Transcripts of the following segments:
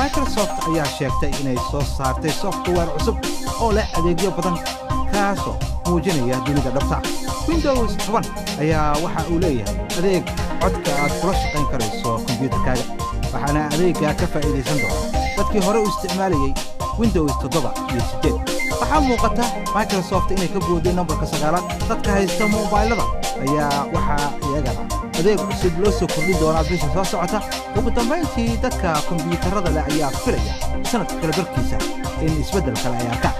Microsoft ayaa sheegtay inay soo saartay software cusub oo leh adeegyo badan kaasoo muujinaya dunida dhabta. Windows 7 ayaa waxa uu leeyahay adeeg codka aad kula shaqayn karayso kombiyuutarkaaga, waxaana adeegga ka faa'iidaysan doona dadkii hore u isticmaalayay Windows 7 iyo 8. waxaa muuqata Microsoft inay ka boodeen nambarka 9 dadka haysta moobilada ayaa waxaa iyagana adeeg cusub loo soo kordhin doona bisha soo socota. ugu dambeyntii dadka kombiyuutarada leh ayaa filaya sanadka kala barkiisa in isbeddel kale ay arkaan.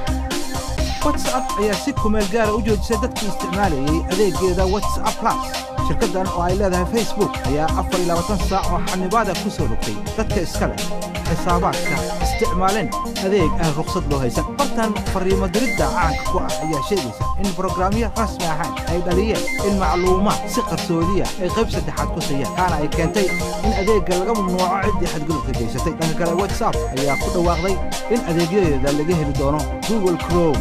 WhatsApp ayaa si kumeel gaar ah u joojisay dadkii isticmaalayay adeeggeeda WhatsApp Plus. shirkaddan oo ay leedahay Facebook ayaa 24 saac oo xanibaad ku soo rogtay dadka iska leh xisaabaadka isticmaaleen adeeg aan ruqsad loo haysan. bartan fariimo diridda caanka ku ah ayaa sheegaysa in barnaamijyo rasmi ahaan ay dhaliyeen in macluumaad si qarsoodiya ay qayb saddexaad ku siiyaan, kaana ay keentay in adeegga laga mamnuuco ciddii xadgudubka geysatay. dhanka kale WhatsApp ayaa ku dhawaaqday in adeegyadeeda laga heli doono Google Chrome.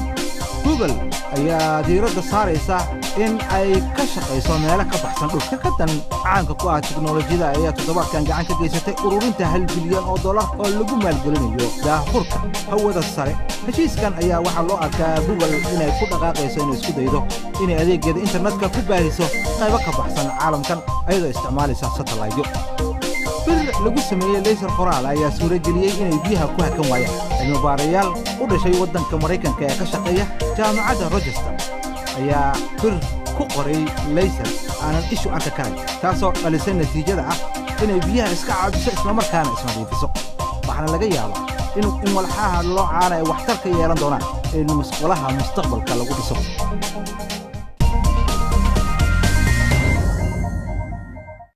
Google ayaa diiradda saaraysa in ay ka shaqayso meelo ka baxsan dhulka. shirkaddan caanka ku ah tiknoolajiyada ayaa toddobaadkan gacan ka geysatay ururinta $1 bilyan oo lagu maalgelinayo daahfurka hawada sare. heshiiskan ayaa waxaa loo arkaa Google inay ku dhaqaaqayso inay isku daydo inay adeeggeeda internetka ku baahiso qaybo ka baxsan caalamkan iyadoo isticmaalaysa satellite. bir lagu sameeyay laser qoraal ayaa suurageliyay inay biyaha ku hakan waayaan. cilmi-baarayaal u dhashay waddanka Mareykanka ee ka shaqeeya jaamacadda Rochester ayaa bir ku qoray laser aanan ishu arki karin, taasoo dhalisay natiijada ah inay biyaha iska caabiso isla markaana isnadiifiso. waxaana laga yaabaa in walxaha loo caana ay waxtar ka yeelan doonaan in musqulaha mustaqbalka lagu dhiso.